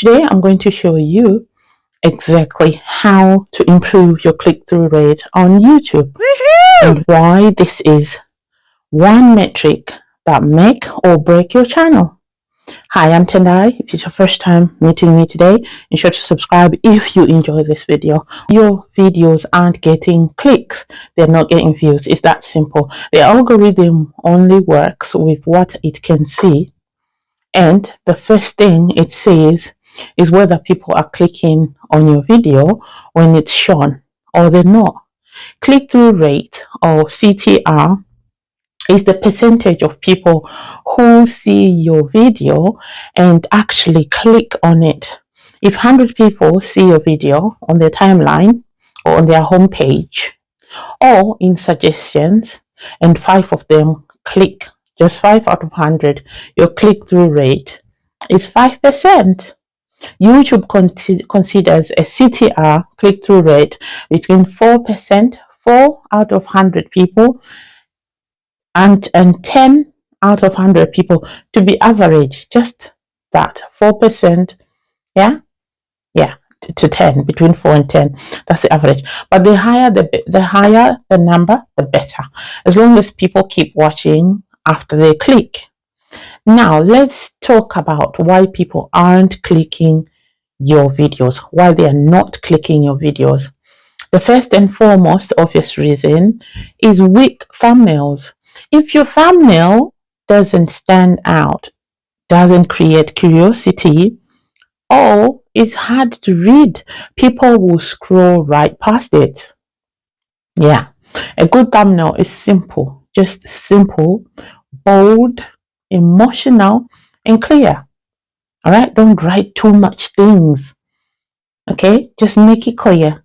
Today I'm going to show you exactly how to improve your click-through rate on YouTube. Woohoo! And why this is one metric that make or break your channel. Hi, I'm Tendai. If it's your first time meeting me today, ensure to subscribe if you enjoy this video. Your videos aren't getting clicks. They're not getting views. It's that simple. The algorithm only works with what it can see. And the first thing it says is whether people are clicking on your video when it's shown or they're not. Click-through rate, or CTR, is the percentage of people who see your video and actually click on it. If 100 people see your video on their timeline or on their homepage or in suggestions and 5 of them click, just 5 out of 100, your click-through rate is 5%. YouTube considers a CTR, click-through rate, between 4%, 4 out of 100 people, and 10 out of 100 people to be average. Just that, 4%, yeah, to 10, between 4 and 10. That's the average. But the higher the number, the better, as long as people keep watching after they click. Now let's talk about why people aren't clicking your videos, why they are not clicking your videos. The first and foremost obvious reason is weak thumbnails. If your thumbnail doesn't stand out, doesn't create curiosity, or it's hard to read, people will scroll right past it. Yeah, a good thumbnail is simple, just simple, bold, emotional, and clear. All right, don't write too much things. Okay, just make it clear.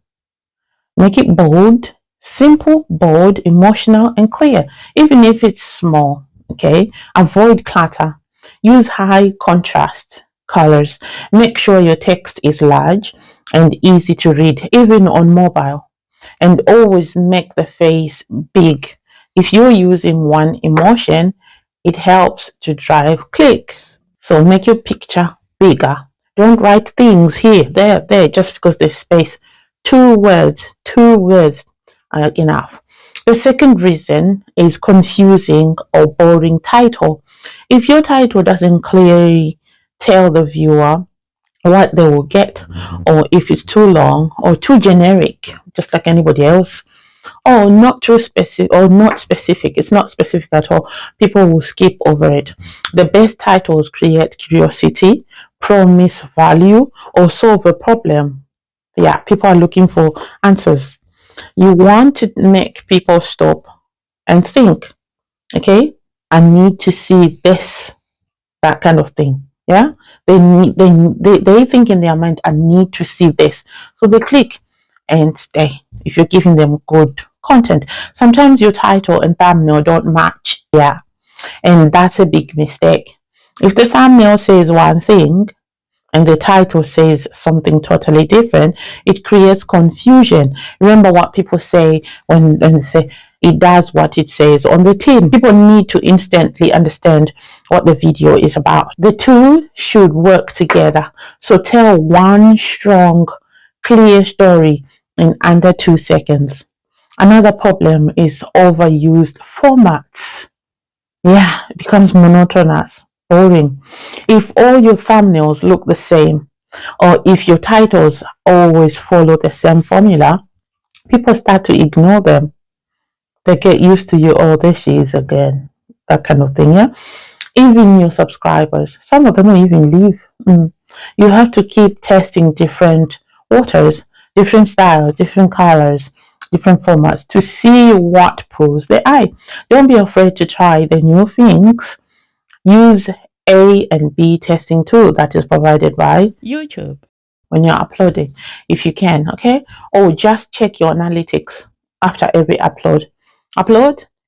Make it bold, simple, bold, emotional, and clear, even if it's small. Okay, avoid clutter. Use high contrast colors. Make sure your text is large and easy to read, even on mobile. And always make the face big. If you're using one emotion, it helps to drive clicks. So make your picture bigger. Don't write things here, there, just because there's space. 2 words are enough. The second reason is confusing or boring title. If your title doesn't clearly tell the viewer what they will get, or if it's too long or too generic, just like anybody else, or not too specific, or not specific, it's not specific at all, people will skip over it. The best titles create curiosity, promise value, or solve a problem. Yeah, people are looking for answers. You want to make people stop and think. Okay, I need to see this, that kind of thing. Yeah, they think in their mind, I need to see this, so they click and stay. If you're giving them good content, sometimes your title and thumbnail don't match. Yeah, and that's a big mistake. If the thumbnail says one thing and the title says something totally different, it creates confusion. Remember what people say when they say it does what it says on the tin. People need to instantly understand what the video is about. The two should work together. So tell one strong, clear story in under 2 seconds. Another problem is overused formats. Yeah, it becomes monotonous, boring. If all your thumbnails look the same, or if your titles always follow the same formula, people start to ignore them. They get used to you, oh, there she is again, that kind of thing. Yeah, even your subscribers, some of them will even leave. You have to keep testing different waters, different styles, different colors, different formats to see what pulls the eye. Don't be afraid to try the new things. Use A and B testing tool that is provided by YouTube when you're uploading, if you can. Okay, or just check your analytics after every upload.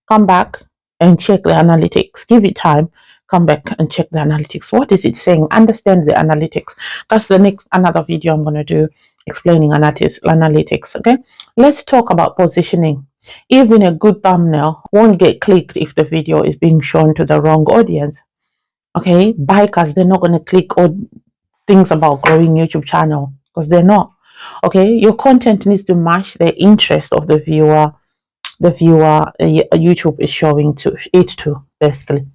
Come back and check the analytics. Give it time, come back and check the analytics. What is it saying? Understand the analytics. That's the next another video I'm going to do, explaining analytics. Okay, let's talk about positioning. Even a good thumbnail won't get clicked if the video is being shown to the wrong audience. Okay, bikers, they're not going to click, or things about growing YouTube channel, because they're not. Okay, your content needs to match the interest of the viewer. YouTube is showing to it to, basically.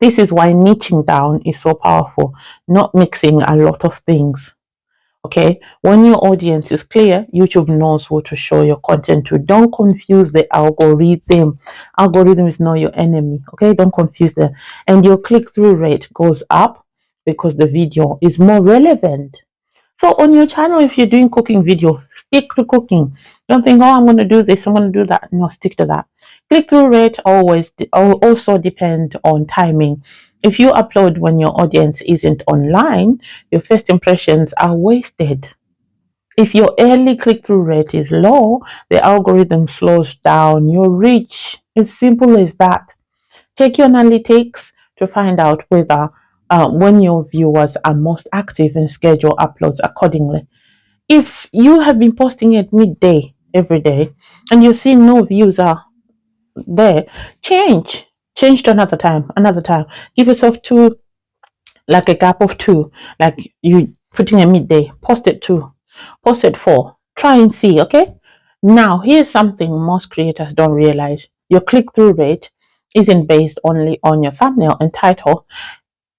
This is why niching down is so powerful, not mixing a lot of things. Okay, when your audience is clear, YouTube knows what to show your content to. Don't confuse the algorithm. Algorithm is not your enemy. Okay, don't confuse them. And your click-through rate goes up because the video is more relevant. So on your channel, if you're doing cooking video, stick to cooking. Don't think, oh, I'm going to do this, I'm going to do that. No, stick to that. Click-through rate also depend on timing. If you upload when your audience isn't online, your first impressions are wasted. If your early click-through rate is low, the algorithm slows down your reach. It's simple as that. Check your analytics to find out whether when your viewers are most active, and schedule uploads accordingly. If you have been posting at midday every day and you see no views are there, change to another time. Give yourself two, like a gap of two, like you putting a midday, post it 2, post it 4, try and see. Okay, now here's something most creators don't realize: your click-through rate isn't based only on your thumbnail and title.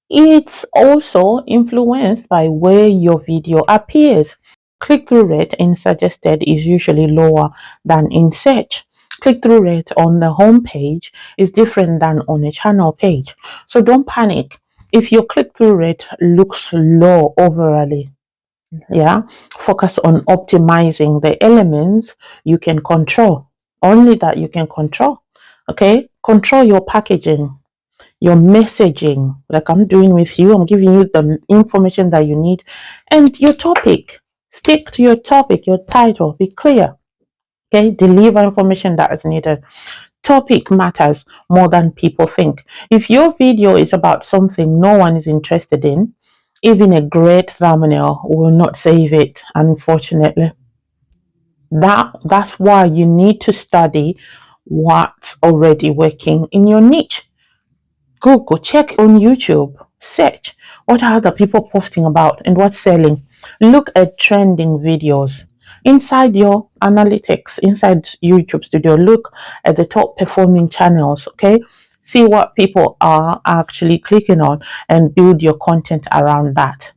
It's also influenced by where your video appears. Click-through rate in suggested is usually lower than in search. Click-through rate on the home page is different than on a channel page. So don't panic if your click-through rate looks low overall. Yeah, focus on optimizing the elements you can control. Only that you can control. Okay, control your packaging, your messaging, like I'm doing with you. I'm giving you the information that you need, and your topic. Stick to your topic, your title. Be clear. Okay, deliver information that is needed. Topic matters more than people think. If your video is about something no one is interested in, even a great thumbnail will not save it, unfortunately. That's why you need to study what's already working in your niche. Google, check on YouTube, search what are other people posting about and what's selling. Look at trending videos. Inside your analytics, inside YouTube Studio, look at the top performing channels, okay? See what people are actually clicking on and build your content around that.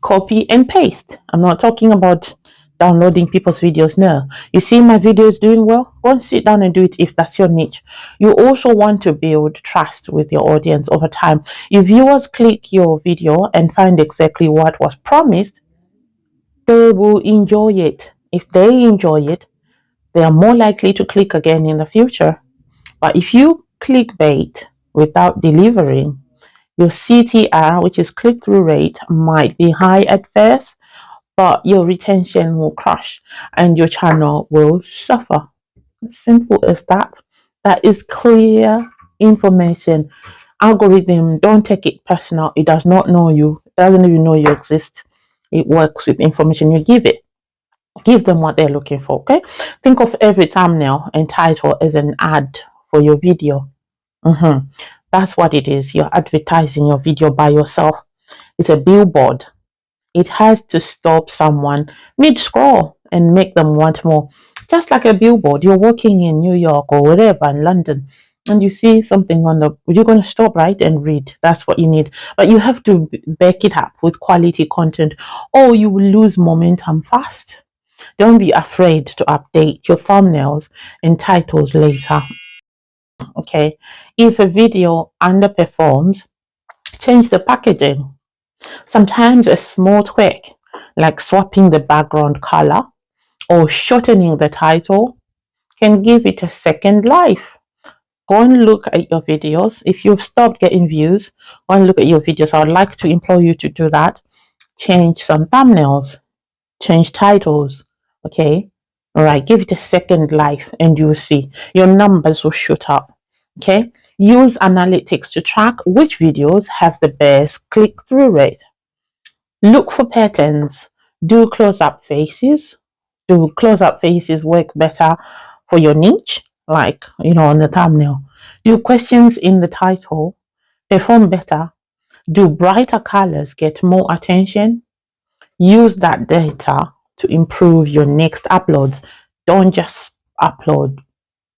Copy and paste. I'm not talking about downloading people's videos. No, you see my videos doing well, go and sit down and do it if that's your niche. You also want to build trust with your audience over time. If viewers click your video and find exactly what was promised, they will enjoy it. If they enjoy it, they are more likely to click again in the future. But if you clickbait without delivering, your CTR, which is click-through rate, might be high at first, but your retention will crash and your channel will suffer. Simple as that. That is clear information. Algorithm, don't take it personal. It does not know you. It doesn't even know you exist. It works with information you give it. Give them what they're looking for. Okay. Think of every thumbnail and title as an ad for your video. That's what it is. You're advertising your video by yourself. It's a billboard. It has to stop someone mid-scroll and make them want more. Just like a billboard, you're walking in New York or wherever in London, and you see something on the, you're going to stop, right, and read. That's what you need. But you have to back it up with quality content, or you will lose momentum fast. Don't be afraid to update your thumbnails and titles later. Okay, if a video underperforms, change the packaging. Sometimes a small tweak, like swapping the background color or shortening the title, can give it a second life. Go and look at your videos. If you've stopped getting views, go and look at your videos. I would like to implore you to do that. Change some thumbnails, change titles. Okay, all right, give it a second life and you'll see your numbers will shoot up. Okay, use analytics to track which videos have the best click-through rate. Look for patterns. Do close-up faces. Do close-up faces work better for your niche? Like, on the thumbnail. Do questions in the title perform better? Do brighter colors get more attention? Use that data to improve your next uploads. Don't just upload.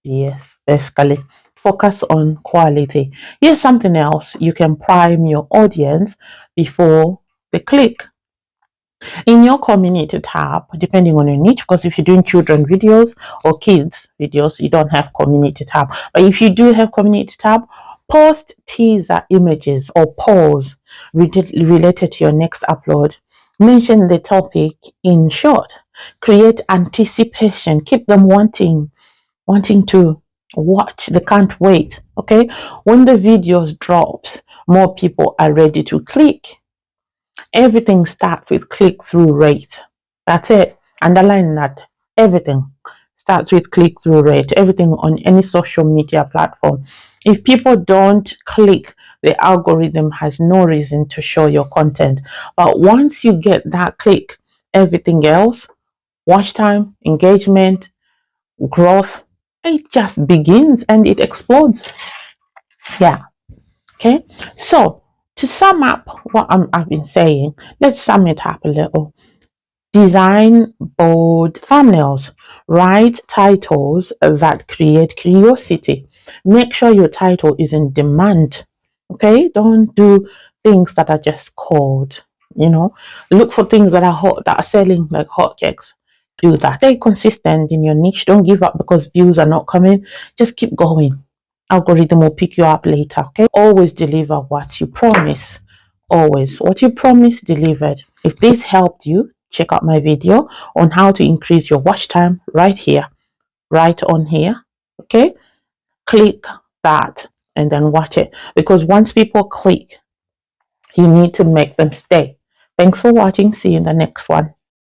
Yes, basically. Focus on quality. Here's something else. You can prime your audience before they click. In your community tab, depending on your niche, because if you're doing children videos or kids videos, you don't have community tab. But if you do have community tab, post teaser images or polls related to your next upload. Mention the topic in short. Create anticipation. Keep them wanting to watch. They can't wait. Okay. When the videos drops, more people are ready to click. Everything starts with click-through rate. That's it. Underline that. Everything starts with click-through rate. Everything on any social media platform. If people don't click, the algorithm has no reason to show your content. But once you get that click, everything else, watch time, engagement, growth, it just begins and it explodes. Yeah. Okay. So to sum up what I've been saying, let's sum it up a little. Design bold thumbnails. Write titles that create curiosity. Make sure your title is in demand. Okay. Don't do things that are just cold. Look for things that are hot, that are selling like hotcakes. Do that. Stay consistent in your niche. Don't give up because views are not coming. Just keep going. Algorithm will pick you up later. Okay. Always deliver what you promise. Always. What you promise, delivered. If this helped you, check out my video on how to increase your watch time right here. Right on here. Okay. Click that and then watch it. Because once people click, you need to make them stay. Thanks for watching. See you in the next one.